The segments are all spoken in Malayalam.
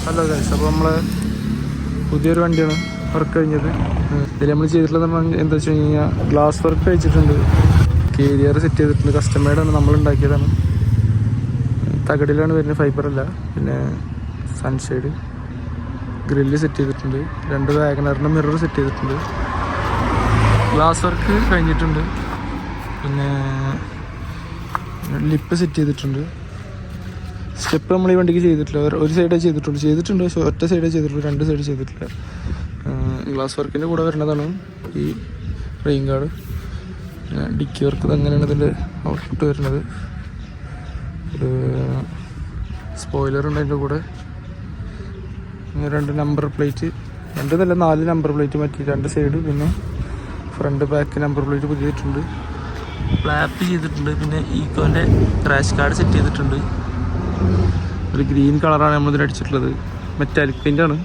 ഹലോ ഗൈസ്, അപ്പോൾ നമ്മൾ പുതിയൊരു വണ്ടിയാണ് വർക്ക് കഴിഞ്ഞത്. ഇതിൽ നമ്മൾ ചെയ്തിട്ടുള്ളത് എന്താ വെച്ച് കഴിഞ്ഞാൽ ഗ്ലാസ് വർക്ക് കഴിച്ചിട്ടുണ്ട്, കേരിയർ സെറ്റ് ചെയ്തിട്ടുണ്ട്. കസ്റ്റമൈഡാണ്, നമ്മൾ ഉണ്ടാക്കിയതാണ്. തകടിലാണ് വരുന്നത്, ഫൈബറല്ല. പിന്നെ സൺഷെയ്ഡ് ഗ്രില്ല് സെറ്റ് ചെയ്തിട്ടുണ്ട്. 2 വാഗനറിൻ്റെ മിറർ സെറ്റ് ചെയ്തിട്ടുണ്ട്. ഗ്ലാസ് വർക്ക് കഴിഞ്ഞിട്ടുണ്ട്. പിന്നെ ലിപ്പ് സെറ്റ് ചെയ്തിട്ടുണ്ട്. സ്റ്റെപ്പ് നമ്മൾ ഈ വണ്ടിക്ക് ചെയ്തിട്ടില്ല, ഒരു സൈഡേ ചെയ്തിട്ടുണ്ട്. പക്ഷേ ഒറ്റ സൈഡേ ചെയ്തിട്ടുള്ളൂ, 2 സൈഡ് ചെയ്തിട്ടില്ല. ഗ്ലാസ് വർക്കിൻ്റെ കൂടെ വരുന്നതാണ് ഈ റെയിൻ ഗാർഡ്. ഡിക്കി വർക്ക് അങ്ങനെയാണ് ഇതിൻ്റെ ഔട്ട്പുട്ട് വരുന്നത്. സ്പോയിലറുണ്ട് അതിൻ്റെ കൂടെ. 2 നമ്പർ പ്ലേറ്റ്, 4 നമ്പർ പ്ലേറ്റ് മാറ്റി 2 സൈഡ്. പിന്നെ ഫ്രണ്ട് ബാക്ക് നമ്പർ പ്ലേറ്റ് പുതിയതിട്ടുണ്ട്. ഫ്ലാപ്പ് ചെയ്തിട്ടുണ്ട്. പിന്നെ ഈക്കോൻ്റെ ക്രാഷ് കാർഡ് സെറ്റ് ചെയ്തിട്ടുണ്ട്. ഒരു ഗ്രീൻ കളറാണ് നമ്മളിതിൽ അടിച്ചിട്ടുള്ളത്, മെറ്റാലിക് പെയിൻ്റാണ്.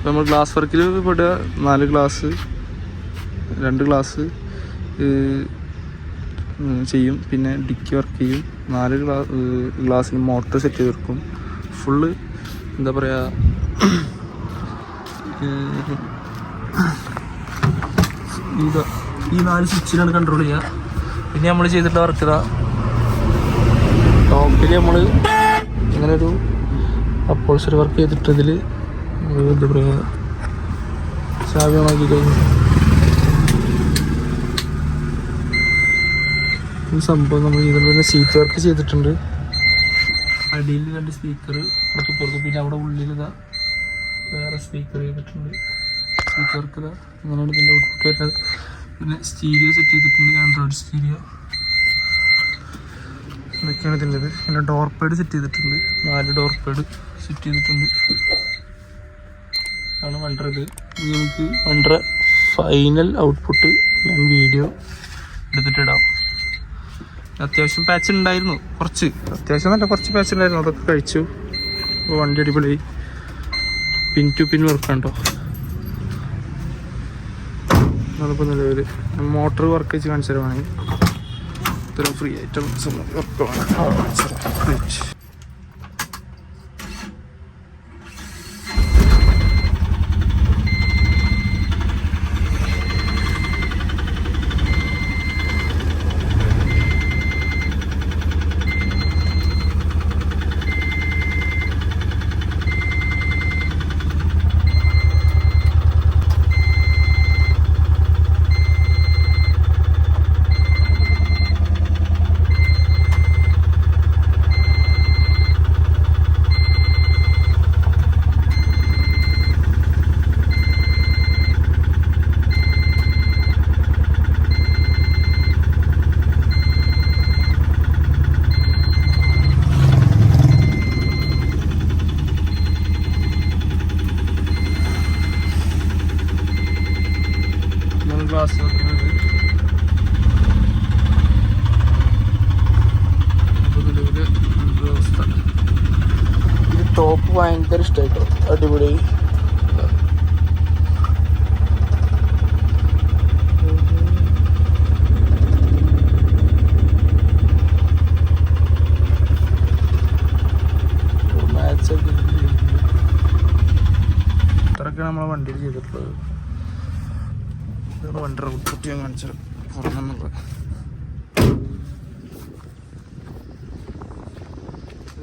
നമ്മൾ ഗ്ലാസ് വർക്കിൽ ഇവിടെ 4 ഗ്ലാസ് 2 ഗ്ലാസ് ചെയ്യും. പിന്നെ ഡിക്കി വർക്ക് ചെയ്യും. 4 ഗ്ലാസ്സിന് മോട്ടർ സെറ്റ് ചെയ്ത് വെക്കും. ഫുള്ള് എന്താ പറയുക, ഈ 4 സ്വിച്ചിലാണ് കൺട്രോൾ ചെയ്യുക. പിന്നെ നമ്മൾ ചെയ്തിട്ടുള്ള വർക്ക് ഇതാ, ടോപ്പിൽ നമ്മൾ ഇങ്ങനെ ഒരു അപ്പോൾസറി വർക്ക് ചെയ്തിട്ട് ഇതിൽ എന്താ പറയുക ശ്രാവ്യമാക്കി കഴിഞ്ഞു. ഈ സംഭവം നമ്മൾ ചെയ്തിട്ടുണ്ട്. പിന്നെ സീറ്റ് വർക്ക് ചെയ്തിട്ടുണ്ട്. അടിയിൽ 2 സ്പീക്കർ പുറത്ത്. പിന്നെ അവിടെ ഉള്ളിൽ ഇതാ വേറെ സ്പീക്കർ ചെയ്തിട്ടുണ്ട്. സീറ്റ് വർക്ക് ഇതാ അങ്ങനെയാണ് ഇതിൻ്റെ ഔട്ട്പുട്ട് വരുന്നത്. പിന്നെ സ്റ്റീരിയോ സെറ്റ് ചെയ്തിട്ടുണ്ട്, ആൻഡ്രോയിഡ് സ്റ്റീരിയോ. ഇതൊക്കെയാണ് ഇതിൻ്റെത്. പിന്നെ ഡോർ പേഡ് സെറ്റ് ചെയ്തിട്ടുണ്ട്, 4 ഡോർ പേഡ് സെറ്റ് ചെയ്തിട്ടുണ്ട്. ആണ് വണ്ടത്. ഇനി നമുക്ക് വണ്ടർ ഫൈനൽ ഔട്ട്പുട്ട് ഞാൻ വീഡിയോ എടുത്തിട്ടിടാം. അത്യാവശ്യം പാച്ച് ഉണ്ടായിരുന്നു, കുറച്ച് പാച്ച് ഉണ്ടായിരുന്നു. അതൊക്കെ കഴിച്ചു. അപ്പോൾ വണ്ടി അടിപൊളി പിൻ ടു പിൻ വർക്കാണ്ടോ. അതിപ്പോൾ നിലവിൽ മോട്ടർ വർക്ക് വെച്ച് കാണിച്ചു തരുവാണെങ്കിൽ ഇത്ര ഫ്രീ ആയിട്ട് വർക്കാണ്. ഗ്ലാസ് വെക്കുന്നത് അവസ്ഥ. ഇത് ടോപ്പ് ഭയങ്കര ഇഷ്ടമായിട്ടോ, അടിപൊളി. ഇത്രയൊക്കെയാണ് നമ്മളെ വണ്ടിയിൽ ചെയ്തിട്ടുള്ളത്. വണ്ടർ ഔട്ട്പുട്ട് ഞാൻ കാണിച്ചു പുറമെന്നുള്ളത്.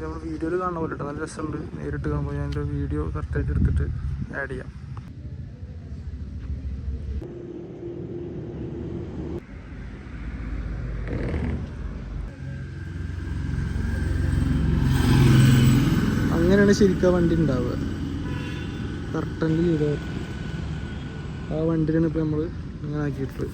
നമ്മൾ വീഡിയോയിൽ കാണുന്ന പോലെ കേട്ടോ, നല്ല രസമുണ്ട്. നേരിട്ട് കാണുമ്പോൾ ഞാൻ എൻ്റെ വീഡിയോ കറക്റ്റായിട്ട് എടുത്തിട്ട് ആഡ് ചെയ്യാം. അങ്ങനെയാണ് ശരിക്കും വണ്ടി ഉണ്ടാവുക. കർട്ടനിൽ ചെയ്ത ആ വണ്ടിയിലാണ് ഇപ്പോൾ നമ്മൾ ഇങ്ങനെ ആക്കിയിട്ടുള്ളത്.